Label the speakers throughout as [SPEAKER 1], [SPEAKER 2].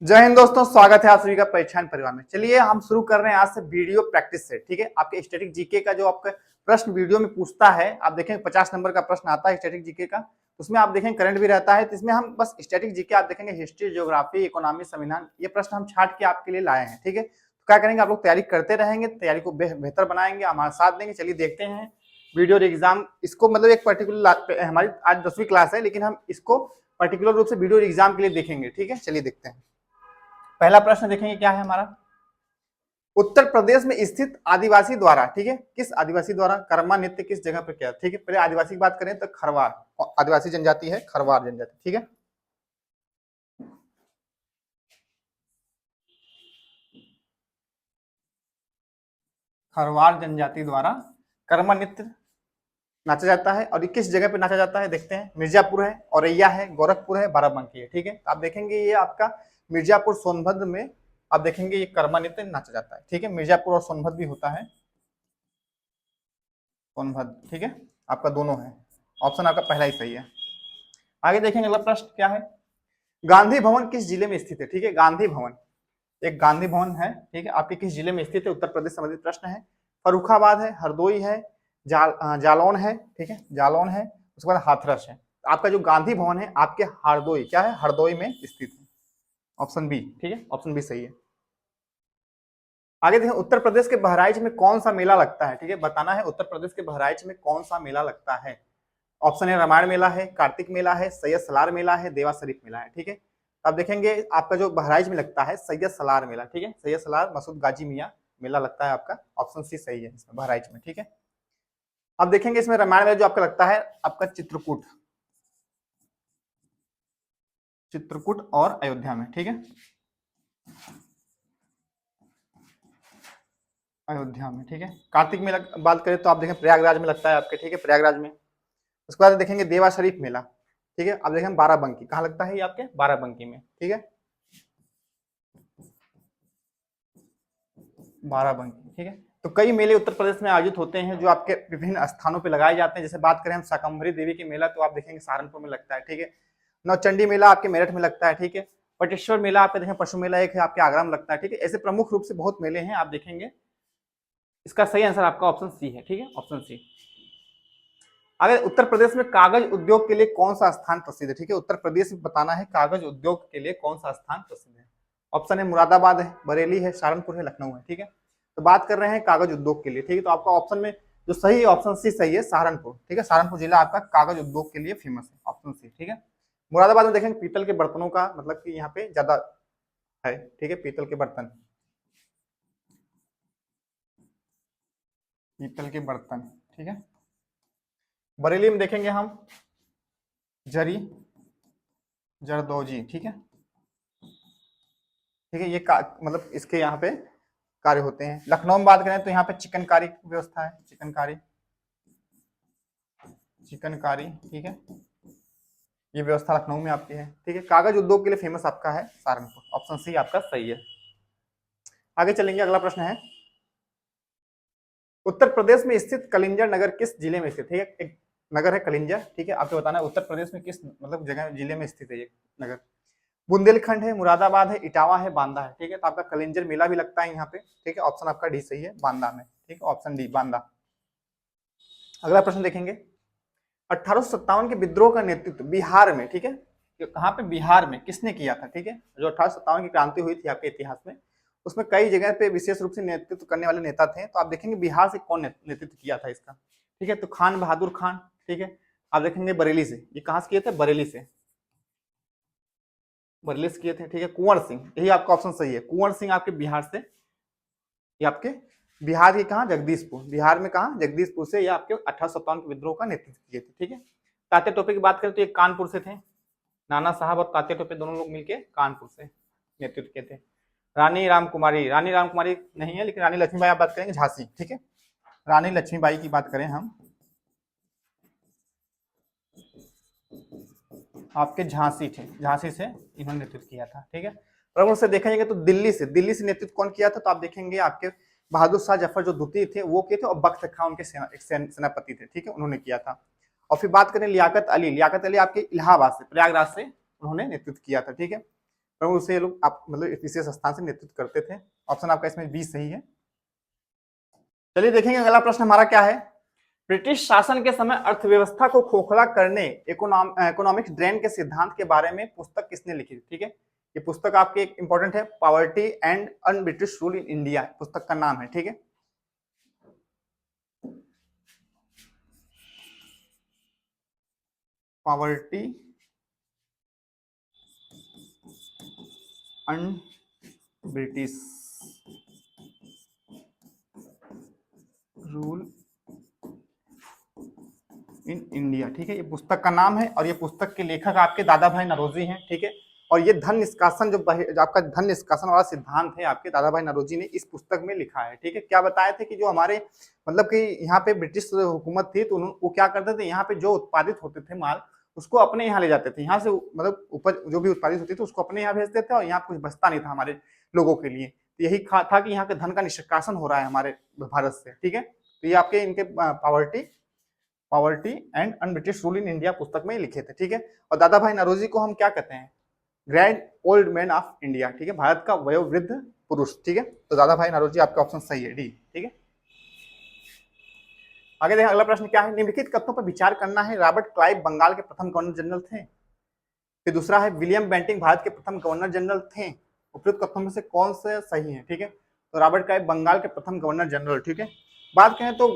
[SPEAKER 1] जय हिंद दोस्तों, स्वागत है आप सभी का पहचान परिवार में। चलिए हम शुरू कर रहे हैं आज से वीडियो प्रैक्टिस से। ठीक है, आपके स्टैटिक जीके का जो आपका प्रश्न वीडियो में पूछता है, आप देखेंगे 50 नंबर का प्रश्न आता है स्टैटिक जीके का। उसमें आप देखेंगे करंट भी रहता है, तो इसमें हम बस स्टैटिक जीके आप देखेंगे हिस्ट्री, ज्योग्राफी, इकोनॉमी, संविधान, ये प्रश्न हम छाट के आपके लिए लाए हैं। ठीक है, तो क्या करेंगे, आप लोग तैयारी करते रहेंगे, तैयारी को बेहतर बनाएंगे, हमारे साथ देंगे। चलिए देखते हैं वीडियो एग्जाम, इसको मतलब एक पर्टिकुलर हमारी आज 10वीं क्लास है, लेकिन हम इसको पर्टिकुलर रूप से वीडियो एग्जाम के लिए देखेंगे। ठीक है, चलिए देखते हैं। पहला प्रश्न देखेंगे क्या है हमारा। उत्तर प्रदेश में स्थित आदिवासी द्वारा, ठीक है, किस आदिवासी द्वारा कर्मा नृत्य किस जगह पर किया। ठीक है, पहले आदिवासी की बात करें तो खरवार आदिवासी जनजाति है, खरवार जनजाति। ठीक है, खरवार जनजाति द्वारा कर्मा नृत्य नाचा जाता है। और ये किस जगह पे नाचा जाता है देखते हैं। मिर्जापुर है, औरैया है, गोरखपुर है, बाराबंकी है। ठीक है, आप देखेंगे ये आपका मिर्जापुर सोनभद्र में आप देखेंगे ये कर्मा नृत्य नाचा जाता है। ठीक है, मिर्जापुर और सोनभद्र भी होता है, सोनभद्र। ठीक है, आपका दोनों है, ऑप्शन आपका पहला ही सही है। आगे देखेंगे अगला प्रश्न क्या है। गांधी भवन किस जिले में स्थित है। ठीक है, गांधी भवन, एक गांधी भवन है, ठीक है, आपके किस जिले में स्थित है, उत्तर प्रदेश संबंधित प्रश्न है। फरुखाबाद है, हरदोई है, जालौन है। ठीक है, जालौन है, उसके बाद हाथरस है। आपका जो गांधी भवन है आपके हरदोई, क्या है, हरदोई में स्थित है, ऑप्शन बी। ठीक है, ऑप्शन बी सही है। आगे देखें, उत्तर प्रदेश के बहराइच में कौन सा मेला लगता है। ठीक है, बताना है उत्तर प्रदेश के बहराइच में कौन सा मेला लगता है। ऑप्शन है रामायण मेला है, कार्तिक मेला है, सैयद सलार मेला है, देवा शरीफ मेला है। ठीक है, अब देखेंगे आपका जो बहराइच में लगता है सैयद सलार मेला। ठीक है, सैयद सलार मसूद गाजी मियाँ मेला लगता है आपका, ऑप्शन सी सही है इसमें, बहराइच में। ठीक है, अब देखेंगे इसमें रामायण मेला जो आपका लगता है आपका चित्रकूट, चित्रकूट और अयोध्या में। ठीक है, अयोध्या में। ठीक है, कार्तिक मेला बात करें तो आप देखें प्रयागराज में लगता है आपके। ठीक है, प्रयागराज में। उसके बाद देखेंगे देवा शरीफ मेला। ठीक है, अब देखें बाराबंकी कहाँ लगता है ये आपके, बाराबंकी में। ठीक है, बाराबंकी। ठीक है, तो कई मेले उत्तर प्रदेश में आयोजित होते हैं जो आपके विभिन्न स्थानों पर लगाए जाते हैं। जैसे बात करें हम शाकंभरी देवी की मेला, तो आप देखेंगे सहारनपुर में लगता है। ठीक है, नौचंडी मेला आपके मेरठ में लगता है। ठीक है, पटेश्वर मेला आपके देखें पशु मेला एक है आपके आगरा में लगता है। ठीक है, ऐसे प्रमुख रूप से बहुत मेले हैं आप देखेंगे। इसका सही आंसर आपका ऑप्शन सी है। ठीक है, ऑप्शन सी। अगर उत्तर प्रदेश में कागज उद्योग के लिए कौन सा स्थान प्रसिद्ध है। ठीक है, उत्तर प्रदेश में बताना है कागज उद्योग के लिए कौन सा स्थान प्रसिद्ध है। ऑप्शन है मुरादाबाद है, बरेली है, सहारनपुर है, लखनऊ है। ठीक है, तो बात कर रहे हैं कागज उद्योग के लिए। ठीक है, तो आपका ऑप्शन में जो सही है ऑप्शन सी सही है, सहारनपुर। ठीक है, सहारनपुर जिला आपका कागज उद्योग के लिए फेमस है, ऑप्शन सी। ठीक है, मुरादाबाद में देखेंगे पीतल के बर्तनों का मतलब कि यहाँ पे ज्यादा है। ठीक है, पीतल के बर्तन, पीतल के बर्तन। ठीक है, बरेली में देखेंगे हम जरी, जरदोजी। ठीक है, ठीक है, ये मतलब इसके यहाँ पे कार्य होते हैं। लखनऊ में बात करें तो यहाँ पे चिकनकारी की व्यवस्था है, चिकनकारी, चिकनकारी। ठीक है, ये व्यवस्था लखनऊ में आपकी है। ठीक है, कागज उद्योग के लिए फेमस आपका है सहारनपुर, ऑप्शन सी आपका सही है। आगे चलेंगे, अगला प्रश्न है। उत्तर प्रदेश में स्थित कलिंजर नगर किस जिले में स्थित है। एक नगर है कलिंजर। ठीक है, आपको बताना है उत्तर प्रदेश में किस मतलब जगह जिले में स्थित है ये नगर। बुंदेलखंड है, मुरादाबाद है, इटावा है, बांदा है। ठीक है, तो आपका कलिंजर मेला भी लगता है यहाँ पे। ठीक है, ऑप्शन आपका डी सही है, बांदा में। ठीक है, ऑप्शन डी बांदा। अगला प्रश्न देखेंगे, 1857 के विद्रोह का नेतृत्व बिहार में, ठीक है, कहाँ पे, बिहार में किसने किया था। ठीक है, जो 1857 की क्रांति हुई थी आपके इतिहास में, उसमें कई जगह पे विशेष रूप से नेतृत्व करने वाले नेता थे। तो आप देखेंगे बिहार से कौन नेतृत्व किया था इसका। ठीक है, तो खान बहादुर खान। ठीक है, आप देखेंगे बरेली से, ये कहाँ से किए थे, बरेली से, बरेली से किए थे। ठीक है, कुंवर सिंह, यही आपका ऑप्शन सही है, कुंवर सिंह आपके बिहार से, ये आपके बिहार के कहा, जगदीशपुर, बिहार में कहा, जगदीशपुर से ये आपके 1857 के विद्रोह का नेतृत्व किए थे। ठीक है, तात्या टोपे की बात करें तो ये कानपुर से थे, नाना साहब और तात्या टोपे दोनों लोग मिलके कानपुर से नेतृत्व किए थे। रानी रामकुमारी, रानी रामकुमारी नहीं है, लेकिन रानी लक्ष्मीबाई आप बात करेंगे झांसी। ठीक है, रानी लक्ष्मीबाई की बात करें हम, आपके झांसी थे, झांसी से इन्होंने नेतृत्व किया था। ठीक है, प्रमुख से देखेंगे तो दिल्ली से नेतृत्व कौन किया था, तो आप देखेंगे आपके बहादुर शाह जफर जो द्वितीय थे वो किए थे, और बख्त खां उनके सेनापति थे। ठीक है, उन्होंने किया था। और फिर बात करें लियाकत अली, लियाकत अली आपके इलाहाबाद से, प्रयागराज से उन्होंने नेतृत्व किया था। ठीक है, प्रमुख रूप से ये लोग आप मतलब इस विशेष स्थान से नेतृत्व करते थे। ऑप्शन आपका इसमें बी सही है। चलिए देखेंगे अगला प्रश्न हमारा क्या है। ब्रिटिश शासन के समय अर्थव्यवस्था को खोखला करने इकोनॉमिक्स ड्रेन के सिद्धांत के बारे में पुस्तक किसने लिखी? ठीक है, ये पुस्तक आपकी एक इंपॉर्टेंट है, poverty and un British rule in India पुस्तक का नाम है। ठीक है, poverty un British rule in India. ठीक है, ये पुस्तक का नाम है और ये पुस्तक के लेखक आपके दादा भाई नौरोजी हैं। ठीक है, और ये धन निष्कासन जो आपका धन निष्कासन वाला सिद्धांत है आपके दादा भाई नौरोजी ने इस पुस्तक में लिखा है। ठीक है, क्या बताए थे कि जो हमारे मतलब कि यहाँ पे ब्रिटिश हुकूमत थी तो वो क्या करते थे, यहाँ पे जो उत्पादित होते थे माल उसको अपने यहाँ ले जाते थे, यहाँ से मतलब उपज जो भी उत्पादित होती थी उसको अपने यहाँ भेजते थे और यहाँ कुछ बचता नहीं था हमारे लोगों के लिए। तो यही था कि यहाँ के धन का निष्कासन हो रहा है हमारे भारत से। ठीक है, तो ये आपके इनके poverty and un British rule in India पुस्तक में लिखे थे। ठीक है, और दादा भाई नौरोजी को हम क्या कहते हैं? Grand old man of India. ठीक है, भारत का वयोवृद्ध पुरुष। ठीक है, तो दादा भाई नौरोजी आपका ऑप्शन सही है, डी। ठीक है, आगे देखें अगला प्रश्न क्या है। निम्नलिखित कथनों पर विचार करना है। रॉबर्ट क्लाइव बंगाल के प्रथम गवर्नर जनरल थे। फिर दूसरा है विलियम बेंटिंक भारत के प्रथम गवर्नर जनरल थे। उपयुक्त कथनों में से कौन से सही है? ठीक है, तो रॉबर्ट क्लाइव बंगाल के प्रथम गवर्नर जनरल। ठीक है, बात करें तो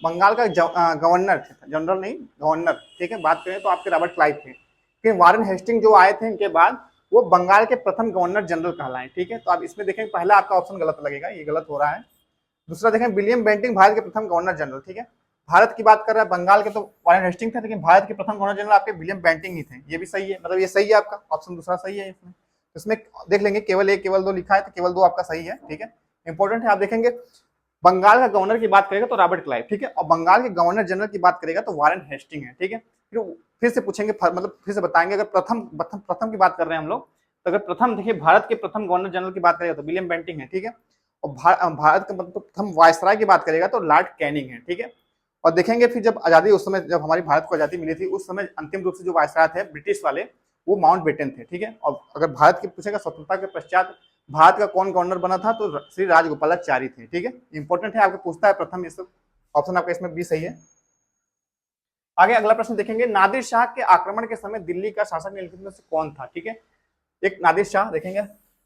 [SPEAKER 1] बंगाल का गवर्नर थे, जनरल नहीं गवर्नर। ठीक है, बात करें तो आपके रॉबर्ट क्लाइव थे। फिर वारेन हेस्टिंग जो आए थे इनके बाद वो बंगाल के प्रथम गवर्नर जनरल कहलाए। ठीक है, तो आप इसमें देखें पहला आपका ऑप्शन गलत लगेगा, ये गलत हो रहा है। दूसरा देखें विलियम बेंटिंक भारत के प्रथम गवर्नर जनरल। ठीक है, भारत की बात कर रहा है, बंगाल के तो वारेन हेस्टिंग थे, लेकिन भारत के प्रथम गवर्नर जनरल आपके विलियम बेंटिंक ही थे। ये भी सही है, मतलब ये सही है, आपका ऑप्शन दूसरा सही है। इसमें देख लेंगे केवल एक केवल दो लिखा है तो केवल दो आपका सही है। ठीक है, इंपॉर्टेंट है, आप देखेंगे बंगाल का गवर्नर की बात करेगा तो रॉबर्ट क्लाइव। ठीक है, और बंगाल के गवर्नर जनरल की बात करेगा तो वारेन हेस्टिंग है। ठीक है, फिर से पूछेंगे, मतलब फिर से बताएंगे। अगर प्रथम की बात कर रहे हैं हम लोग, तो अगर प्रथम देखिए भारत के प्रथम गवर्नर जनरल की बात करेगा तो विलियम बेंटिंक है। ठीक है, और भारत का प्रथम वायसराय की बात करेगा तो लॉर्ड कैनिंग है। ठीक है, और देखेंगे फिर जब आजादी, उस समय जब हमारी भारत को आजादी मिली थी उस समय अंतिम रूप से जो वायसराय थे ब्रिटिश वाले वो माउंट बेटन थे। ठीक है, और अगर भारत की पूछेगा स्वतंत्रता के पश्चात भारत का कौन गवर्नर बना था तो श्री राजगोपालाचारी थे। ठीक है, इंपॉर्टेंट है, आपको पूछता है प्रथम, ये सब ऑप्शन आपका इसमें बी सही है। आगे अगला प्रश्न देखेंगे। नादिर शाह के आक्रमण के समय दिल्ली का शासक निम्नलिखित में से कौन था? ठीक है, एक नादिर शाह देखेंगे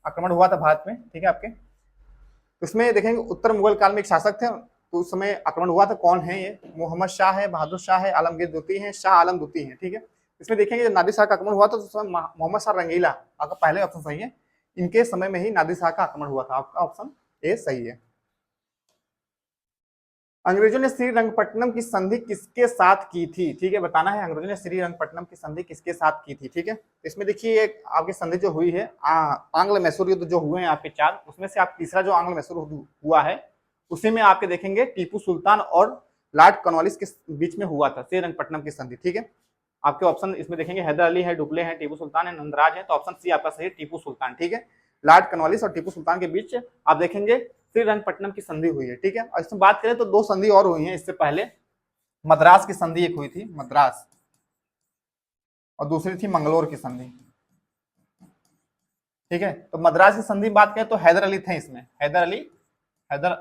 [SPEAKER 1] आक्रमण हुआ था भारत में। ठीक है, आपके उसमें देखेंगे उत्तर मुगल काल में एक शासक थे, तो उस समय आक्रमण हुआ था। कौन है ये? मोहम्मद शाह है, बहादुर शाह है, आलमगीर द्वितीय है, शाह आलम द्वितीय है। ठीक है, इसमें देखेंगे जब नादिर शाह का आक्रमण हुआ था तो उस समय मोहम्मद शाह रंगीला, आपका पहले ऑप्शन सही है, इनके समय में ही नादिर शाह का आक्रमण हुआ था। आपका ऑप्शन ए सही है। अंग्रेजों ने श्रीरंगपट्टनम की संधि किसके साथ की थी? ठीक है, बताना है अंग्रेजों ने श्रीरंगपट्टनम की संधि किसके साथ की थी। ठीक है, इसमें देखिए आपकी संधि जो हुई है, आंग्ल मैसूर युद्ध जो हुए हैं आपके चार, उसमें से आप तीसरा जो आंग्ल मैसूर हुआ है उसी में आपके देखेंगे टीपू सुल्तान और लॉर्ड कॉर्नवालिस के बीच में हुआ था श्रीरंगपट्टनम की संधि। ठीक है, आपके ऑप्शन इसमें देखेंगे हैदर अली है, डुप्ले है, टीपू सुल्तान है, नंदराज है, तो ऑप्शन सी आपका सही है, टीपू सुल्तान। ठीक है, लॉर्ड कॉर्नवालिस और टीपू सुल्तान के बीच आप देखेंगे श्रीरंगपट्टनम की संधि हुई है। ठीक है, और इसमें बात करें तो दो संधि और हुई है इससे पहले। मद्रास की संधि एक हुई थी, मद्रास, और दूसरी थी मंगलोर की संधि। ठीक है, तो मद्रास की संधि बात करें तो हैदर अली थे इसमें, हैदर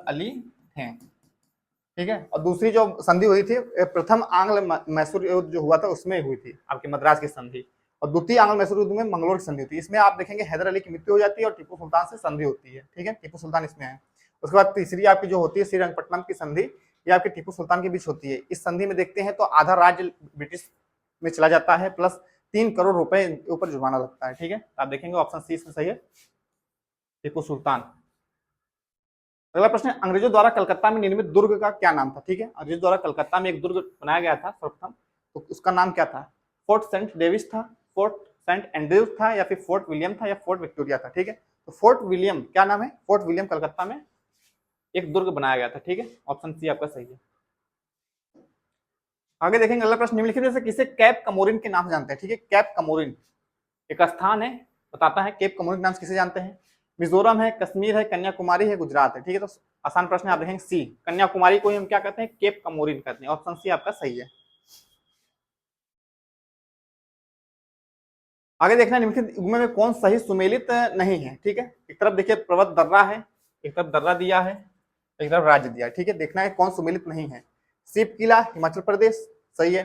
[SPEAKER 1] अली थे। ठीक है, और दूसरी जो संधि हुई थी प्रथम आंग्ल मैसूर युद्ध जो हुआ था उसमें हुई थी आपकी मद्रास की संधि, और द्वितीय आंग्ल मैसूर युद्ध में मंगलोर की संधि होती है। इसमें आप देखेंगे हैदर अली की मृत्यु हो जाती है और टीपू सुल्तान से संधि होती है। ठीक है, टीपू सुल्तान इसमें है। उसके बाद तीसरी आपकी जो होती है श्रीरंगपट्टनम की संधि, ये आपके टीपू सुल्तान के बीच होती है। इस संधि में देखते हैं तो आधा राज्य ब्रिटिश में चला जाता है, प्लस 3 करोड़ रुपए ऊपर जुर्माना लगता है। ठीक है, आप देखेंगे ऑप्शन सी इसमें सही है, टीपू सुल्तान। अगला प्रश्न है, अंग्रेजों द्वारा कलकत्ता में निर्मित दुर्ग का क्या नाम था? ठीक है, अंग्रेजों द्वारा कलकत्ता में एक दुर्ग बनाया गया था सर्वप्रथम, तो उसका नाम क्या था? फोर्ट सेंट डेविस था, फोर्ट सेंट एंड्रयूज था, या फिर फोर्ट विलियम था, या फोर्ट विक्टोरिया था। ठीक है, तो फोर्ट विलियम, क्या नाम है? फोर्ट विलियम कलकत्ता में एक दुर्ग बनाया गया था। ठीक है, ऑप्शन सी आपका सही है। आगे देखेंगे अगला प्रश्न, निम्नलिखित में से किसे कैप कमोरिन के नाम से जानते हैं? ठीक है, कैप कमोरिन एक स्थान है, बताता है कैप कमोरिन के नाम से किसे जानते हैं? मिजोरम है, कश्मीर है, कन्याकुमारी है, गुजरात है। ठीक है, तो आसान प्रश्न है, आप देखेंगे सी, कन्याकुमारी को ही हम क्या कहते हैं? केप कमोरिन कहते हैं। ऑप्शन सी आपका सही है। आगे देखना है निम्नलिखित युग्म में कौन सही सुमेलित नहीं है। ठीक है, एक तरफ देखिए पर्वत दर्रा है, एक तरफ दर्रा दिया है, एक तरफ राज्य दिया है। ठीक है, देखना है कौन सुमेलित नहीं है। शिव किला हिमाचल प्रदेश सही है,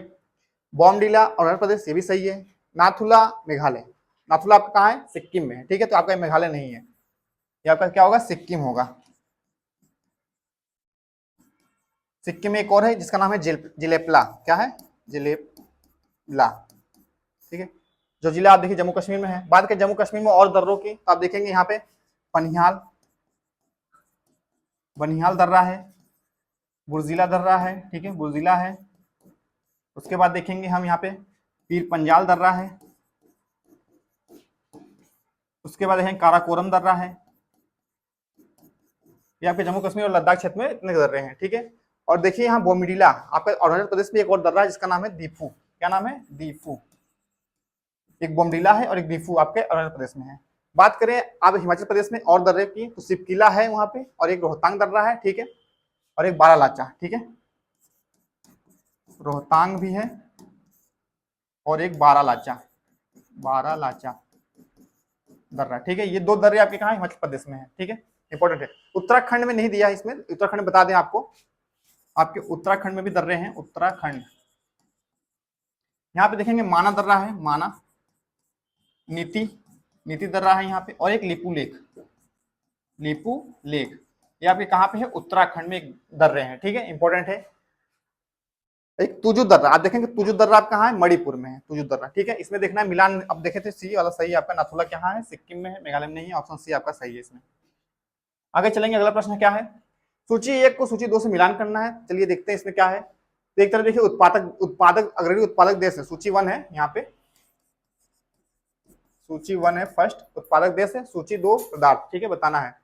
[SPEAKER 1] बॉमडिला अरुणाचल प्रदेश ये भी सही है, नाथुला मेघालय, नाथुला आपका कहाँ है, सिक्किम में है। ठीक है, तो आपका मेघालय नहीं है, ये आपका क्या होगा, सिक्किम होगा। सिक्किम में एक और है जिसका नाम है जिलेपला, क्या है, जिलेपला। ठीक है, जो जिला आप देखिए जम्मू कश्मीर में है। बात करें जम्मू कश्मीर में और दर्रों की, तो आप देखेंगे यहाँ पे बनिहाल, बनिहाल दर्रा है, बुरजिला दर्रा है। ठीक है, बुरजिला है। उसके बाद देखेंगे हम यहाँ पे पीर पंजाल दर्रा है, उसके बाद देखेंगे काराकोरम दर्रा है। ये आपके जम्मू कश्मीर और लद्दाख क्षेत्र में इतने दर्रे हैं। ठीक है, और देखिए यहाँ बोमिडिला आपका अरुणाचल प्रदेश में एक और दर्रा है जिसका नाम है दीफू, क्या नाम है, दीफू। एक बोमडिला है और एक दीफू आपके अरुणाचल प्रदेश में है। बात करें आप हिमाचल प्रदेश में और दर्रे की, तो शिवकिला है वहां पे, और एक रोहतांग दर्रा है। ठीक है, और एक बारालाचा। ठीक है, रोहतांग भी है और एक बारालाचा, बारालाचा दर्रा। ठीक है, ये दो दर्रे आपके कहाँ हिमाचल प्रदेश में है। ठीक है, इंपॉर्टेंट है। उत्तराखंड में नहीं दिया है इसमें, उत्तराखंड में बता दें आपको, आपके उत्तराखंड में भी दर्रे हैं। उत्तराखंड यहाँ पे देखेंगे माना दर्रा है, माना, नीति, नीति दर्रा है यहाँ पे, और एक लिपू लेक, लिपू लेक, ये आपके कहाँ पे है, उत्तराखंड में एक दर्रे हैं। ठीक है, इंपॉर्टेंट है। एक तुजु दर्रा, आप देखेंगे तुजु दर्रा आप कहाँ है, मणिपुर में है तुजु दर्रा। ठीक है, इसमें देखना है मिलान, अब देखे थे सी वाला सही है आपका, नाथुला कहाँ है, सिक्किम में है, मेघालय में नहीं है, ऑप्शन सी आपका सही है इसमें। आगे चलेंगे, अगला प्रश्न क्या है, सूची 1 को सूची 2 से मिलान करना है। चलिए देखते हैं इसमें क्या है। तो एक तरफ देखिए उत्पादक उत्पादक अग्रणी उत्पादक देश है, सूची 1 है यहाँ पे, सूची 1 है फर्स्ट उत्पादक देश है, सूची 2 पदार्थ। ठीक है, बताना है।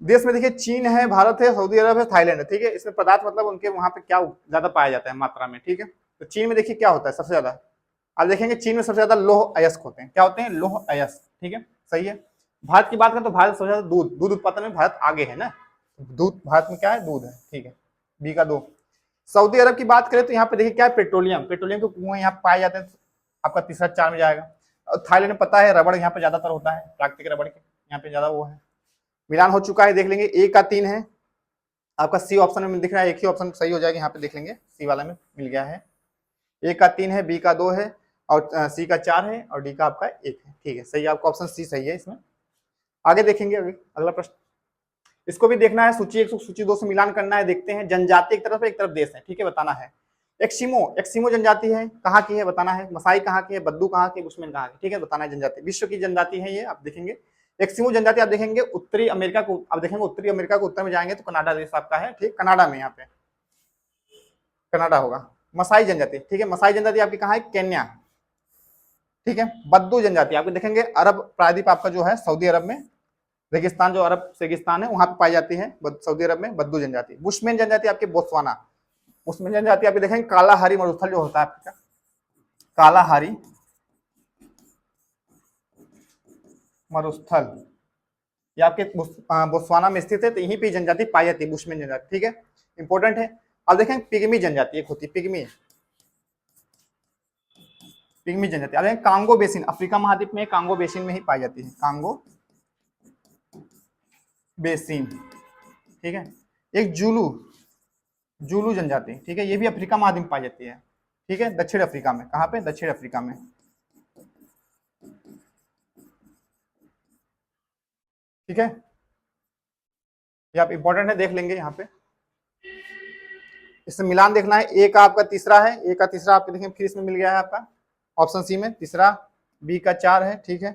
[SPEAKER 1] देश में देखिए चीन है, भारत है, सऊदी अरब है, थाईलैंड है। ठीक है, इसमें पदार्थ मतलब उनके वहां पे क्या ज्यादा पाया जाता है मात्रा में। ठीक है, तो चीन में देखिए क्या होता है सबसे ज्यादा, आप देखेंगे चीन में सबसे ज्यादा लौह अयस्क होते हैं। क्या होते हैं, लौह अयस्क। ठीक है, सही है। भारत की बात करें तो भारत सबसे ज्यादा दूध, दूध उत्पादन में भारत आगे है ना, दूध भारत में क्या है, दूध है। ठीक है, बी का 2। सऊदी अरब की बात करें तो यहाँ पे देखिए क्या है, पेट्रोलियम, पेट्रोलियम के कुएं यहाँ पाए जाते हैं, आपका तीसरा 4 में जाएगा। और थाईलैंड में पता है रबड़ यहाँ पे ज्यादातर होता है, प्राकृतिक रबड़ के यहाँ पे ज्यादा वो है। मिलान हो चुका है, देख लेंगे। ए का 3 है आपका, सी ऑप्शन में दिख रहा है, एक ही ऑप्शन सही हो जाएगा यहाँ पे, देख लेंगे सी वाला में मिल गया है। ए का 3 है, बी का 2 है, और सी का 4 है, और डी का आपका 1 है। ठीक है, सही, आपका ऑप्शन सी सही है इसमें। आगे देखेंगे अगला प्रश्न, इसको भी देखना है, सूची 1 सूची 2 से मिलान करना है। देखते हैं, जनजाति एक तरफ देश है। ठीक है, बताना है। एक्सिमो जनजाति है, कहाँ की है बताना है। मसाई कहाँ की है, बद्दू कहाँ की, बुशमैन कहाँ की। ठीक है, बताना है। जनजाति विश्व की जनजाति है ये, आप देखेंगे। एक्सिमो जनजाति आप देखेंगे उत्तरी अमेरिका को, आप देखेंगे उत्तरी अमेरिका को उत्तर में जाएंगे तो कनाडा देश आपका है। ठीक, कनाडा में, यहाँ पे कनाडा होगा। मसाई जनजाति, ठीक है, मसाई जनजाति आपकी कहाँ है, केन्या। ठीक है, बद्दू जनजाति आपको देखेंगे अरब प्रायद्वीप आपका जो है सऊदी अरब में, रेगिस्तान जो अरब रेगिस्तान है वहां पे पाई जाती है सऊदी अरब में, बद्दू जनजाति। बुशमैन जनजाति आपके बोत्सवाना, बुशमैन जनजाति आपके देखेंगे कालाहारी मरुस्थल जो होता है आपका, कालाहारी मरुस्थल, ये आपके बोत्सवाना में स्थित है, तो यहीं पे जनजाति पाई जाती है, बुशमैन जनजाति। ठीक है, इंपॉर्टेंट है। अब देखें पिग्मी जनजाति एक होती है, पिग्मी, पिग्मी जनजाति। अब कांगो बेसिन, अफ्रीका महाद्वीप में कांगो बेसिन में ही पाई जाती है, कांगो बेसिन। ठीक है, एक जूलू, जूलू जनजाति, ठीक है, ये भी अफ्रीका महाद्वीप में पाई जाती है। ठीक है, दक्षिण अफ्रीका में, कहाँ पे, दक्षिण अफ्रीका में। ठीक है, ये आप इंपॉर्टेंट है, देख लेंगे यहाँ पे। इसमें मिलान देखना है। ए का आपका तीसरा है, ए का तीसरा आपके देखें फिर इसमें मिल गया है आपका ऑप्शन सी में तीसरा, बी का 4 है। ठीक है,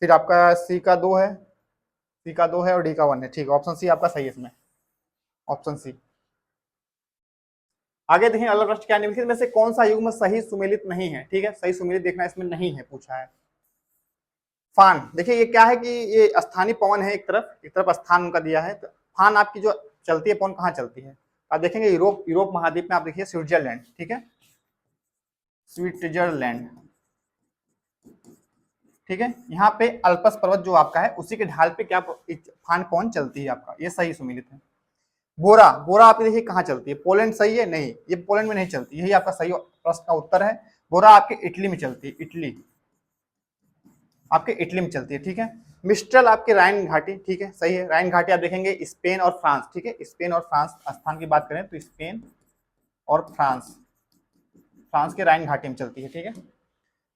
[SPEAKER 1] फिर आपका सी का 2 है, सी का 2 है, और डी का 1 है। ठीक है, ऑप्शन सी आपका सही है इसमें, ऑप्शन सी। आगे देखें अगला प्रश्न क्या, निम्नलिखित में से कौन सा युग्म सही सुमेलित नहीं है। ठीक है, सही सुमेलित देखना इसमें नहीं है, पूछा है। फान, देखिए ये क्या है कि ये स्थानीय पवन है, एक तरफ स्थान उनका दिया है। तो फान आपकी जो चलती है पवन कहाँ चलती है, आप देखेंगे यूरोप महाद्वीप में, आप देखिए स्विट्जरलैंड। ठीक है, स्विट्जरलैंड। ठीक है, यहाँ पे अल्पस पर्वत जो आपका है उसी के ढाल पे क्या फान पवन चलती है आपका, ये सही सुमेलित है। बोरा, बोरा आप देखिए कहाँ चलती है, पोलैंड सही है, नहीं ये पोलैंड में नहीं चलती, यही आपका सही प्रश्न का उत्तर है। बोरा आपके इटली में चलती है, इटली। आपके इटली में चलती है, ठीक है। मिस्ट्रल आपके राइन घाटी, ठीक है, सही है। राइन घाटी आप देखेंगे स्पेन और फ्रांस, ठीक है, स्पेन और फ्रांस स्थान की बात करें तो स्पेन और फ्रांस, फ्रांस के राइन घाटी में चलती है, ठीक है।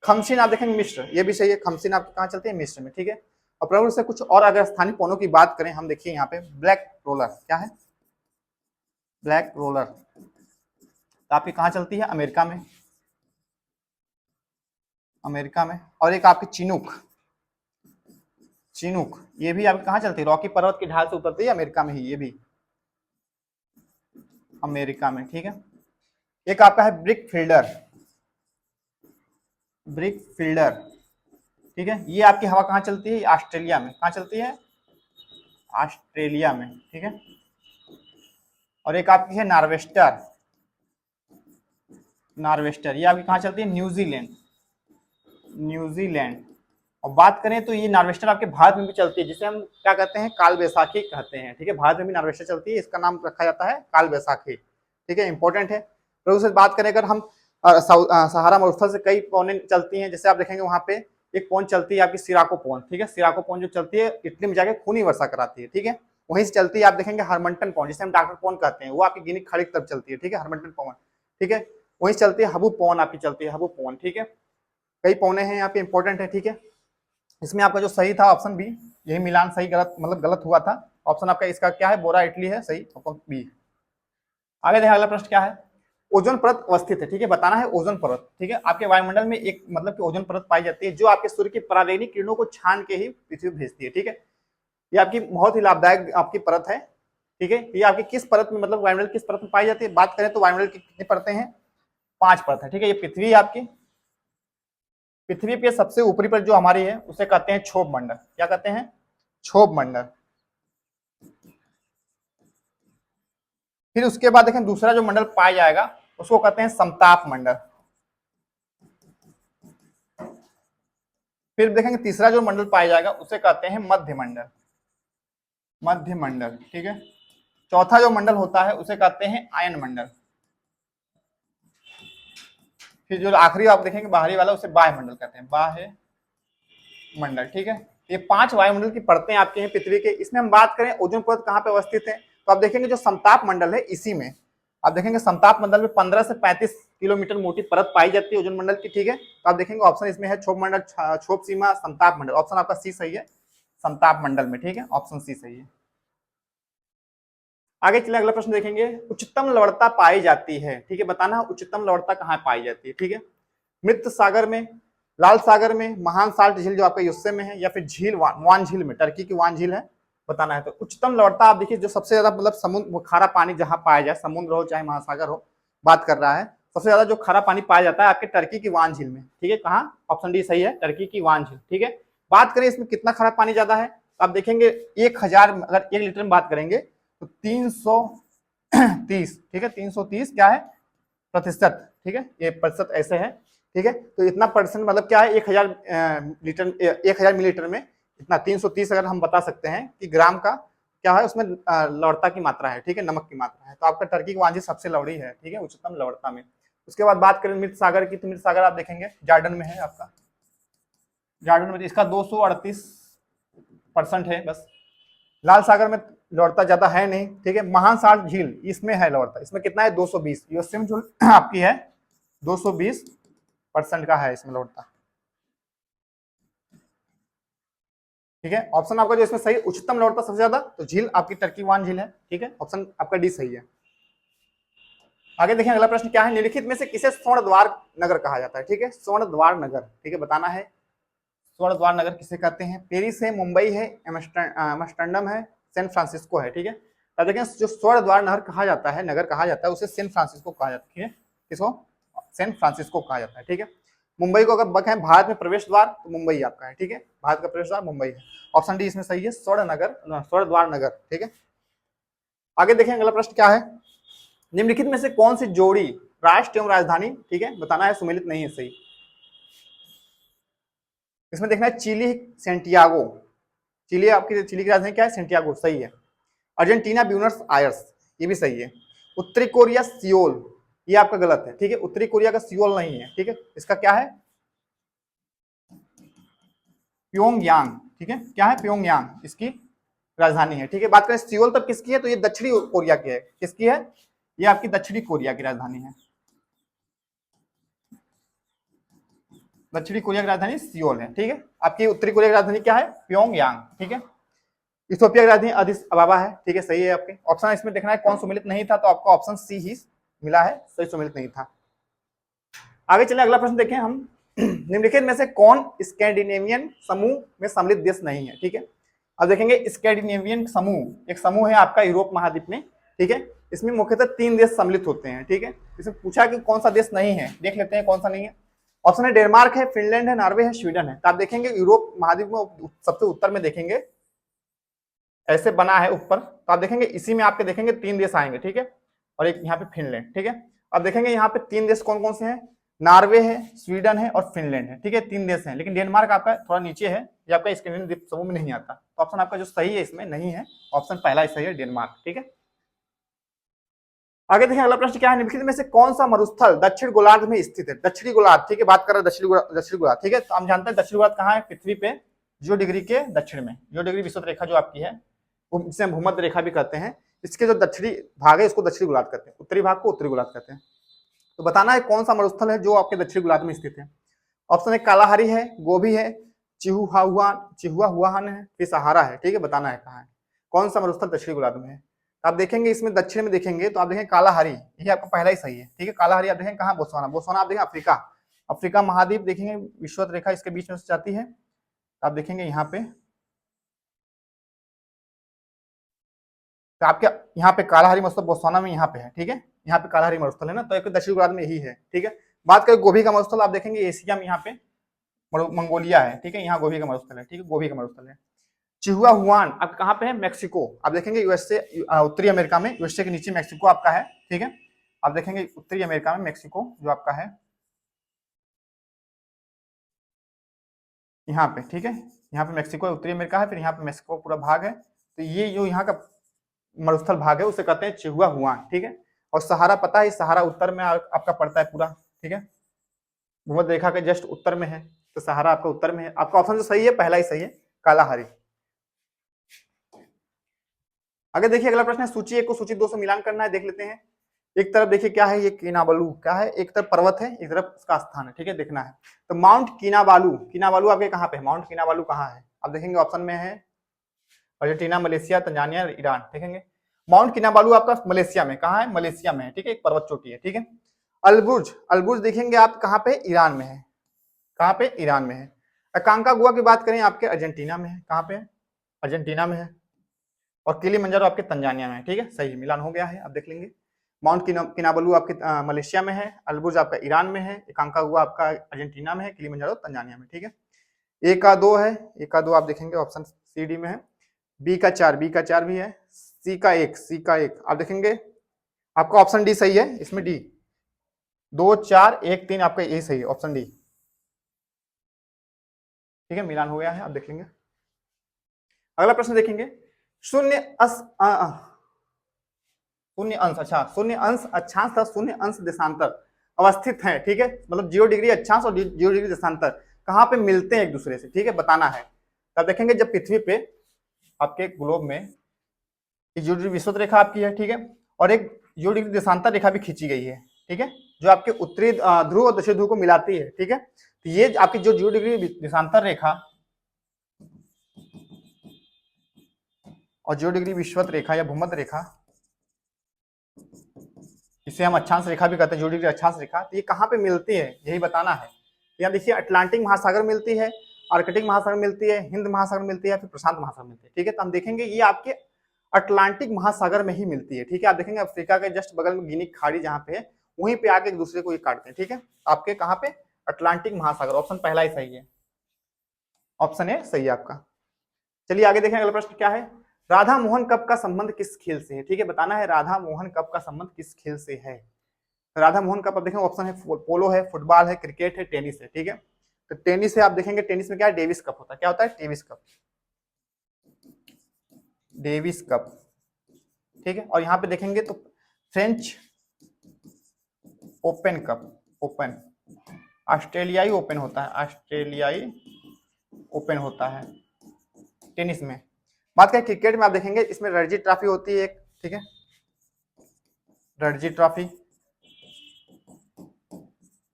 [SPEAKER 1] खमशीन आप देखेंगे मिस्र, ये भी सही है, खमशीन आपकी कहाँ चलती है, मिस्र में, ठीक है। और प्रमुख से कुछ और अगर स्थानीय पौनों की बात करें, हम देखिए यहाँ पे ब्लैक रोलर, क्या है, ब्लैक रोलर, तो आपकी कहाँ चलती है, अमेरिका में, अमेरिका में। और एक आपकी चिनूक, चिनूक ये भी आपकी कहाँ चलती है, रॉकी पर्वत की ढाल से उतरती है, अमेरिका में ही, ये भी अमेरिका में, ठीक है। एक आपका है ब्रिक फील्डर, ब्रिक फील्डर, ठीक है, ये आपकी हवा कहाँ चलती है, ऑस्ट्रेलिया में, कहाँ चलती है, ऑस्ट्रेलिया में, ठीक है। और एक आपकी है नार्वेस्टर, नार्वेस्टर ये आपकी कहाँ चलती है, न्यूजीलैंड, न्यूजीलैंड। और बात करें तो ये नार्वेस्टर आपके भारत में भी चलती है, जिसे हम क्या कहते हैं, काल बैसाखी कहते हैं, ठीक है। भारत में भी नार्वेस्टर चलती है, इसका नाम रखा जाता है काल बैसाखी, ठीक है, इंपॉर्टेंट है। तो उससे बात करें अगर हम सहारा मरुस्थल से कई पौने चलती हैं, जैसे आप देखेंगे वहां पे एक पौन चलती है आपकी सिराको पौन, ठीक है, सिराको पौन जो चलती है इटली में जाके खूनी वर्षा कराती है, ठीक है। वहीं से चलती है आप देखेंगे हरमंटन पौन, जिसे हम डॉक्टर पौन कहते हैं, वो आपकी गिनी खाड़ी की तरफ चलती है, ठीक है, हरमंटन पौन, ठीक है। वहीं चलती है हबू पौन, आपकी चलती है हबू पौन, ठीक है। कई पौने हैं यहाँ पे, इंपॉर्टेंट है, ठीक है। इसमें आपका जो सही था ऑप्शन बी, यही मिलान सही गलत मतलब गलत हुआ था। ऑप्शन आपका इसका क्या है, बोरा इटली है, सही ऑप्शन बी। आगे देखिए अगला प्रश्न क्या है, ओजोन परत अवस्थित है, ठीक है, बताना है ओजोन परत, ठीक है। आपके वायुमंडल में एक मतलब कि ओजोन परत पाई जाती है, जो आपके सूर्य की परावैंगिक किरणों को छान के ही पृथ्वी भेजती है, ठीक है। ये आपकी बहुत ही लाभदायक आपकी परत है, ठीक है। ये आपकी किस परत में मतलब वायुमंडल किस परत में पाई जाती है, बात करें तो वायुमंडल की कितनी परतें हैं, 5 परत है, ठीक है। ये पृथ्वी आपकी, पृथ्वी पे सबसे ऊपरी पर जो हमारी है उसे कहते हैं क्षोभ मंडल, क्या कहते हैं, क्षोभ मंडल। फिर उसके बाद देखें दूसरा जो मंडल पाया जाएगा उसको कहते हैं समताप मंडल। फिर देखेंगे तीसरा जो मंडल पाया जाएगा उसे कहते हैं मध्य मंडल, मध्य मंडल, ठीक है। चौथा जो मंडल होता है उसे कहते हैं आयन मंडल। फिर जो आखिरी आप देखेंगे बाहरी वाला उसे बाह्य मंडल कहते हैं, बाह्य मंडल, ठीक है। ये 5 वायुमंडल की परतें आपके हैं पृथ्वी के। इसमें हम बात करें ओजोन परत कहाँ पे अवस्थित है, तो आप देखेंगे जो समताप मंडल है इसी में आप देखेंगे समताप मंडल में 15 से 35 किलोमीटर मोटी परत पाई जाती है ओजोन मंडल की, ठीक है। तो आप देखेंगे ऑप्शन इसमें है क्षोभ मंडल, क्षोभ सीमा, समताप मंडल, ऑप्शन आपका सी सही है, समताप मंडल में, ठीक है, ऑप्शन सी सही है। आगे चलिए अगला प्रश्न देखेंगे, उच्चतम लवणता पाई जाती है, ठीक है, बताना उच्चतम लवणता कहाँ पाई जाती है, ठीक है। मृत सागर में, लाल सागर में, महान साल्ट झील जो आपका यूएसए में है, या फिर झील वान झील में, टर्की की वान झील है, बताना है। तो उच्चतम लवणता आप देखिए जो सबसे ज्यादा मतलब समुद्र खारा पानी जहां पाया जाए, समुद्र हो चाहे महासागर हो, बात कर रहा है, सबसे ज्यादा जो खारा पानी पाया जाता है आपके टर्की की वान झील में, ठीक है। कहाँ, ऑप्शन डी सही है, टर्की की वान झील, ठीक है। बात करें इसमें कितना खारा पानी ज्यादा है, आप देखेंगे 1000 अगर 1 लीटर में बात करेंगे तो 330, ठीक है, 330 क्या है प्रतिशत, ठीक है, ये प्रतिशत ऐसे है, ठीक है। तो इतना परसेंट मतलब क्या है, 1000 लीटर, 1000 मिलीलीटर में इतना 330 अगर हम बता सकते हैं कि ग्राम का क्या है उसमें लवणता की मात्रा है, ठीक है, नमक की मात्रा है। तो आपका टर्की की वांझी सबसे लवड़ी है, ठीक है, उच्चतम लवणता में। उसके बाद बात करें मृत सागर की, तो मृत सागर आप देखेंगे जॉर्डन में है आपका, जॉर्डन में इसका 238% है बस। लाल सागर में लवणता ज्यादा है नहीं, ठीक है। महान साल्ट झील इसमें है लवणता, इसमें कितना है 220, यूएसए में जो आपकी है 220% का है इसमें लवणता, ठीक है। ऑप्शन आपका जो इसमें सही, उच्चतम लवणता सबसे ज्यादा, तो झील आपकी टर्की वान झील है, ठीक है, ऑप्शन आपका डी सही है। आगे देखिए अगला प्रश्न क्या है, निम्नलिखित में से किसे स्वर्ण द्वार नगर कहा जाता है, ठीक है, स्वर्ण द्वार नगर, ठीक है, बताना है स्वर्ण द्वार नगर किसे कहते हैं। पेरिस है, मुंबई है, एम्स्टर्डम है, सैन फ्रांसिस्को है, ठीक है। अब देखें जो स्वर्ण द्वार नगर कहा जाता है, नगर कहा जाता है, उसे सैन फ्रांसिस्को कहा जाता है, किसको, सैन फ्रांसिस्को कहा जाता है, ठीक है। मुंबई को अगर बक है भारत में प्रवेश द्वार, तो मुंबई आपका है, ठीक है, भारत का प्रवेश द्वार मुंबई है, ऑप्शन डी इसमें सही है, स्वर्ण नगर, स्वर्ण द्वार नगर, ठीक है। आगे देखें अगला प्रश्न क्या है, निम्नलिखित में से कौन सी जोड़ी राष्ट्र एवं राजधानी, ठीक है, बताना है, सुमेलित नहीं है, सही। इसमें देखना है चिली सेंटियागो, चिली आपकी, चिली की राजधानी क्या है, सेंटियागो, सही है। अर्जेंटीना ब्यूनस आयर्स, ये भी सही है। उत्तरी कोरिया सियोल, ये आपका गलत है, ठीक है, उत्तरी कोरिया का सियोल नहीं है, ठीक है, इसका क्या है, प्योंगयांग, ठीक है, क्या है, प्योंगयांग इसकी राजधानी है, ठीक है। बात करें सियोल तब किसकी है, तो ये दक्षिणी कोरिया की है, किसकी है, ये आपकी दक्षिणी कोरिया की राजधानी है, दक्षिणी कोरिया की राजधानी सियोल है, ठीक है। आपकी उत्तरी कोरिया की राजधानी क्या है, प्योंगयांग, ठीक है। इथोपिया की राजधानी अदिस अबाबा है, ठीक है, सही है आपके। ऑप्शन इसमें देखना है कौन सुमेलित नहीं था, तो आपको ऑप्शन सी ही मिला है, सही सुमेलित नहीं था। आगे चले, अगला प्रश्न देखें हम। निम्नलिखित में से कौन स्कैंडिनेवियन समूह में सम्मिलित देश नहीं है, ठीक है। अब देखेंगे स्कैंडिनेवियन समूह, एक समूह है आपका यूरोप महाद्वीप में, ठीक है। इसमें मुख्यतः 3 देश सम्मिलित होते हैं, ठीक है। इसमें पूछा कि कौन सा देश नहीं है, देख लेते हैं कौन सा नहीं है। ऑप्शन है डेनमार्क है, फिनलैंड है, नॉर्वे है, स्वीडन है। तो आप देखेंगे यूरोप महाद्वीप में सबसे उत्तर में देखेंगे ऐसे बना है ऊपर, तो आप देखेंगे इसी में आपके देखेंगे 3 देश आएंगे, ठीक है, और एक यहाँ पे फिनलैंड, ठीक है। अब देखेंगे यहाँ पे 3 देश कौन कौन से हैं, नॉर्वे है, स्वीडन है और फिनलैंड है, ठीक है, 3 देश हैं। लेकिन डेनमार्क आपका थोड़ा नीचे है, ये आपका स्कैंडिनेवियन द्वीप समूह में नहीं आता, तो ऑप्शन आपका जो सही है इसमें नहीं है, ऑप्शन पहला ही सही है, डेनमार्क, ठीक है। आगे देखिए अगला प्रश्न क्या है, निम्नलिखित में से कौन सा मरुस्थल दक्षिण गोलार्ध में स्थित है, दक्षिणी गोलार्ध, ठीक है, बात कर रहे हैं दक्षिणी गोलार्ध, ठीक है। तो हम जानते हैं दक्षिणी गोलार्ध कहाँ है, पृथ्वी पे 0 डिग्री के दक्षिण में, 0 डिग्री विषुवत रेखा जो आपकी है, जिसे हम भूमध्य रेखा भी कहते हैं, इसके जो दक्षिणी भाग है इसको दक्षिणी गोलार्ध कहते हैं, उत्तरी भाग को उत्तरी गोलार्ध कहते हैं। तो बताना है कौन सा मरुस्थल है जो आपके दक्षिणी गोलार्ध में स्थित है। ऑप्शन है कालाहारी है, गोभी है, चिहुआहुआन है, फिर सहारा है, ठीक है, बताना है कहाँ है, कौन सा मरुस्थल दक्षिणी गोलार्ध में है। तो आप देखेंगे इसमें दक्षिण में देखेंगे तो आप देखेंगे कालाहारी, ये आपका पहला ही सही है, ठीक है। कालाहारी आप देखेंगे कहाँ, बोत्सवाना, बोत्सवाना आप देखेंगे अफ्रीका, अफ्रीका महाद्वीप देखेंगे, विषुवत रेखा इसके बीच में से जाती है, आप देखेंगे यहाँ पे, तो आपके यहाँ पे कालाहारी मरुस्थल बोत्सवाना में यहाँ पे है, ठीक है, यहाँ पे कालाहारी मरुस्थल है ना, तो एक दक्षिण गोलार्ध में यही है, ठीक है। बात करें गोभी का मरुस्थल, आप देखेंगे एशिया में यहाँ पे मंगोलिया है, ठीक है, यहाँ गोभी का मरुस्थल है, ठीक है, गोभी का मरुस्थल है। चिहुआहुआन आप कहाँ पे है, मैक्सिको, आप देखेंगे यूएसए, उत्तरी अमेरिका में, यूएसए के नीचे मैक्सिको आपका है, ठीक है। आप देखेंगे उत्तरी अमेरिका में मैक्सिको जो आपका है यहाँ पे, ठीक है, यहाँ पे मैक्सिको उत्तरी अमेरिका है, फिर यहाँ पे मैक्सिको पूरा भाग है, तो ये जो यहाँ का मरुस्थल भाग है उसे कहते हैं चिहुआहुआन, ठीक है। और सहारा पता है, सहारा उत्तर में आपका पड़ता है पूरा, ठीक है, भूमध्य रेखा के जस्ट उत्तर में है, तो सहारा आपका उत्तर में है। आपका ऑप्शन जो सही है पहला ही सही है, कालाहारी। आगे देखिए अगला प्रश्न है, सूची 1 को सूची 2 से मिलान करना है, देख लेते हैं। एक तरफ देखिए क्या है, ये किनाबालू क्या है, एक तरफ पर्वत है, एक तरफ उसका स्थान है, ठीक है, देखना है। तो माउंट किनाबालू, किनाबालू आपके कहाँ पे है, माउंट किनाबालू कहाँ है, आप देखेंगे ऑप्शन में है अर्जेंटीना, मलेशिया, तंजानिया, ईरान, देखेंगे माउंट किनाबालू आपका मलेशिया में, कहाँ है, मलेशिया में है, ठीक है, एक पर्वत चोटी है, ठीक है। अलबुर्ज, अलबुर्ज देखेंगे आप कहाँ पे, ईरान में है, कहाँ पे, ईरान में है। अकांकागुआ की बात करें आपके अर्जेंटीना में है, कहाँ पे, अर्जेंटीना में है। और किलिमंजारो आपके तंजानिया में है, ठीक है, सही मिलान हो गया है, आप देख लेंगे। माउंट किनाबालू आपके मलेशिया में है, अलबुर्ज आपका ईरान में है, अकांकागुआ आपका अर्जेंटीना में है, किलिमंजारो तंजानिया में, ठीक है। ए का 2 है, ए का 2 आप देखेंगे ऑप्शन सी डी में है, बी का 4, बी का 4 भी है, सी का 1, सी का 1 आप देखेंगे, आपका ऑप्शन डी सही है, इसमें डी 2 4 1 3 आपका ए सही है, ऑप्शन डी, ठीक है, मिलान हो गया है, आप देख लेंगे। अगला प्रश्न देखेंगे, शून्य शून्य अंश, अच्छा शून्य अंश अक्षांश तथा शून्य अंश देशांतर अवस्थित है, ठीक है, मतलब 0 डिग्री अक्षांश और 0 डिग्री देशांतर कहाँ पे मिलते हैं एक दूसरे से, ठीक है, बताना है। तब देखेंगे जब पृथ्वी पे आपके ग्लोब में 0 डिग्री विषुवत रेखा आपकी है, ठीक है, और एक 0 डिग्री देशांतर रेखा भी खींची गई है, ठीक है, जो आपके उत्तरी ध्रुव और दक्षिण ध्रुव को मिलाती है, ठीक है। तो ये आपकी जो 0 डिग्री देशांतर रेखा और 0 डिग्री विषुवत रेखा या भूमध्य रेखा, इसे हम अक्षांश रेखा भी कहते हैं, 0 डिग्री अक्षांश रेखा, तो ये कहाँ पे मिलती है यही बताना है। यहाँ देखिए अटलांटिक महासागर मिलती है, आर्कटिक महासागर मिलती है, हिंद महासागर मिलती है, फिर प्रशांत महासागर मिलती है, ठीक है। तो हम देखेंगे ये आपके अटलांटिक महासागर में ही मिलती है, ठीक है। आप देखेंगे अफ्रीका के जस्ट बगल में गिनी खाड़ी जहाँ पे है, वहीं पे आके एक दूसरे को ये काटते हैं, ठीक है। आपके कहाँ पे, अटलांटिक महासागर, ऑप्शन पहला ही सही है, ऑप्शन ए सही है आपका। चलिए आगे देखें अगला प्रश्न क्या है, राधा मोहन कप का संबंध किस खेल से है, ठीक है, बताना है राधा मोहन कप का संबंध किस खेल से है। राधा मोहन कप आप देखें ऑप्शन है पोलो है, फुटबॉल है, क्रिकेट है, टेनिस है, ठीक है। तो टेनिस है, आप देखेंगे टेनिस में क्या है, डेविस कप होता है, क्या होता है, डेविस कप, डेविस कप, ठीक है। और यहाँ पे देखेंगे तो फ्रेंच ओपन कप, ओपन ऑस्ट्रेलियाई ओपन होता है, ऑस्ट्रेलियाई ओपन होता है टेनिस में। बात करें क्रिकेट में, आप देखेंगे इसमें रणजी ट्रॉफी होती है एक, ठीक है, रणजी ट्रॉफी,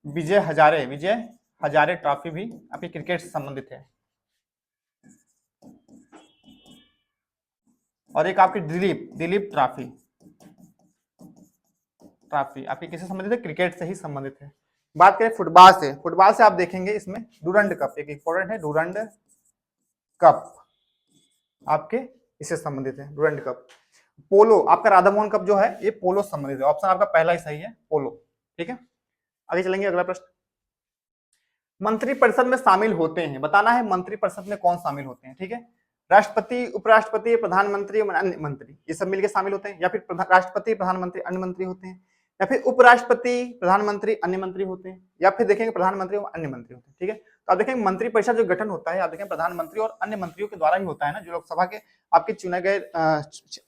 [SPEAKER 1] विजय हजारे ट्रॉफी भी आपके क्रिकेट से संबंधित है। और एक आपकी दिलीप ट्रॉफी आपकी किससे संबंधित है? क्रिकेट से ही संबंधित है। बात करें फुटबॉल से आप देखेंगे इसमें डूरंड कप एक इंपॉर्टेंट है, डूरंड कप आपके इससे संबंधित है, डूरंड कप। पोलो आपका राधा मोहन कप जो है ये पोलो से संबंधित है। ऑप्शन आपका पहला ही सही है, पोलो। ठीक है, आगे चलेंगे, अगला प्रश्न। मंत्रिपरिषद में शामिल होते हैं, बताना है मंत्रिपरिषद में कौन शामिल होते हैं। ठीक है, राष्ट्रपति, उपराष्ट्रपति, प्रधानमंत्री, अन्य मंत्री, ये सब मिलकर शामिल होते हैं, या फिर राष्ट्रपति, प्रधानमंत्री, अन्य मंत्री होते हैं, या फिर उपराष्ट्रपति, प्रधानमंत्री, अन्य मंत्री होते हैं, या फिर देखेंगे प्रधानमंत्री और अन्य मंत्री होते हैं। ठीक है, तो आप देखेंगे मंत्रिपरिषद जो गठन होता है, आप देखेंगे प्रधानमंत्री और अन्य मंत्रियों के द्वारा ही होता है ना, जो लोकसभा के आपके चुने गए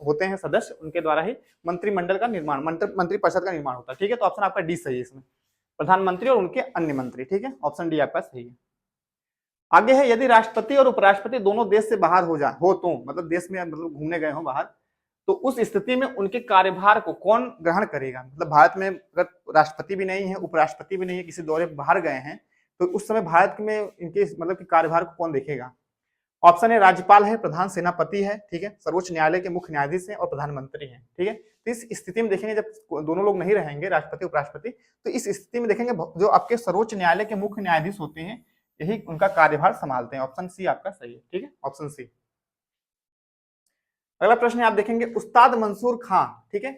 [SPEAKER 1] होते हैं सदस्य, उनके द्वारा ही मंत्रिमंडल का निर्माण, मंत्रिपरिषद का निर्माण होता है। ठीक है, तो ऑप्शन आपका डी सही है इसमें, प्रधानमंत्री और उनके अन्य मंत्री। ठीक है, ऑप्शन डी आपका सही है। आगे है, यदि राष्ट्रपति और उपराष्ट्रपति दोनों देश से बाहर हो तो मतलब देश में मतलब घूमने गए हो बाहर, तो उस स्थिति में उनके कार्यभार को कौन ग्रहण करेगा? मतलब भारत में अगर राष्ट्रपति भी नहीं है, उपराष्ट्रपति भी नहीं है, किसी दौरे बाहर गए हैं, तो उस समय भारत में इनके मतलब कि कार्यभार को कौन देखेगा? ऑप्शन है राज्यपाल है, प्रधान सेनापति है, ठीक है, सर्वोच्च न्यायालय के मुख्य न्यायाधीश है और प्रधानमंत्री है। ठीक है, तो इस स्थिति में देखेंगे जब दोनों लोग नहीं रहेंगे, राष्ट्रपति उपराष्ट्रपति, तो इस स्थिति में देखेंगे जो आपके सर्वोच्च न्यायालय के मुख्य न्यायाधीश होते हैं, यही उनका कार्यभार संभालते हैं। ऑप्शन सी आपका सही है। ठीक है, ऑप्शन सी। अगला प्रश्न आप देखेंगे, उस्ताद मंसूर खां, ठीक है,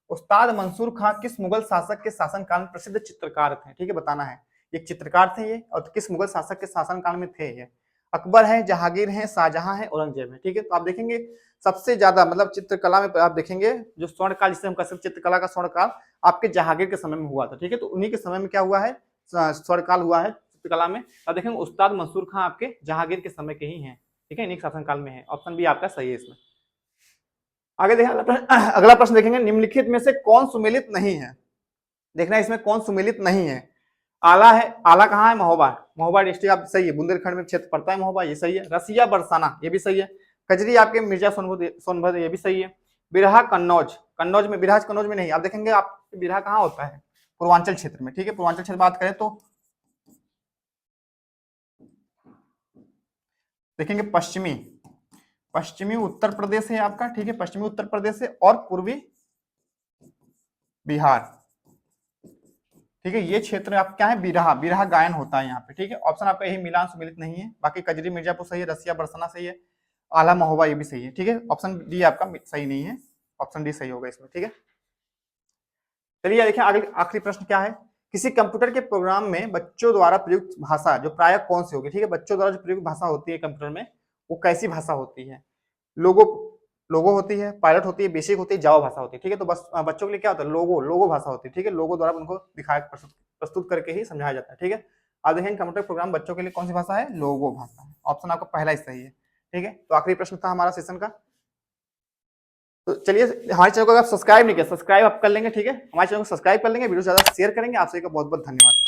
[SPEAKER 1] उस्ताद मंसूर खां किस मुगल शासक के शासनकाल में प्रसिद्ध चित्रकार थे? ठीक है, बताना है, एक चित्रकार थे ये, और किस मुगल शासक के शासनकाल में थे ये? अकबर है, जहांगीर है, शाहजहां है, औरंगजेब है। ठीक है, तो आप देखेंगे सबसे ज्यादा मतलब चित्रकला में आप देखेंगे जो स्वर्णकाल, जिसे हम कह सकते चित्रकला का स्वर्णकाल आपके जहांगीर के समय में हुआ था। ठीक है, तो उन्हीं के समय में क्या हुआ है, स्वर्णकाल हुआ है चित्रकला में। आप देखेंगे उस्ताद मंसूर खां आपके जहांगीर के समय के ही हैं। ठीक है, इन्हीं शासनकाल में है। ऑप्शन बी आपका सही है इसमें। आगे देखें, अगला प्रश्न देखेंगे, निम्नलिखित में से कौन सुमेलित नहीं है? देखना इसमें कौन सुमेलित नहीं है। आला है, आला कहाँ है? महोबा, महोबा डिस्ट्रिक्ट आप सही है, बुंदेलखंड में क्षेत्र पड़ता है महोबा, ये सही है। रसिया बरसाना, ये भी सही है। कजरी आपके मिर्जा सोनभद्र, ये भी सही है। बिरहा कन्नौज, कन्नौज में, बिरहा कन्नौज में नहीं। आप देखेंगे आप बिरहा कहाँ होता है? पूर्वांचल क्षेत्र में। ठीक है, पूर्वांचल क्षेत्र बात करें तो देखेंगे पश्चिमी उत्तर प्रदेश है आपका। ठीक है, पश्चिमी उत्तर प्रदेश है और पूर्वी बिहार। ठीक है, ये क्षेत्र आप क्या है, बिरहा गायन होता है यहाँ पे। ठीक है, ऑप्शन आपका यही मिलान सुमिलित नहीं है। बाकी कजरी मिर्जापुर सही है, रसिया बरसाना सही है, आला महोबा ये भी सही है। ठीक है, ऑप्शन डी आपका सही नहीं है, ऑप्शन डी सही होगा इसमें। ठीक है, चलिए देखिए अगले आखिरी प्रश्न क्या है, किसी कंप्यूटर के प्रोग्राम में बच्चों द्वारा प्रयुक्त भाषा जो प्राय कौन सी होगी? ठीक है, बच्चों द्वारा जो प्रयुक्त भाषा होती है कंप्यूटर में, वो कैसी भाषा होती है? लोगो होती है, पायलट होती है, बेसिक होती है, जावा भाषा होती है। ठीक है, तो बस बच्चों के लिए क्या होता है, लोगो भाषा होती है। ठीक है, लोगो द्वारा उनको दिखाया प्रस्तुत करके ही समझाया जाता है। ठीक है, आप देखेंगे कंप्यूटर प्रोग्राम बच्चों के लिए कौन सी भाषा है? लोगो भाषा है। ऑप्शन आपका पहला ही सही है। ठीक है, तो आखिरी प्रश्न था हमारा सेशन का। तो चलिए, हमारे चैनल को अगर सब्सक्राइब नहीं किया, सब्सक्राइब आप कर लेंगे। ठीक है, हमारे चैनल को सब्सक्राइब कर लेंगे, वीडियो ज्यादा शेयर करेंगे। आप सभी का बहुत बहुत धन्यवाद।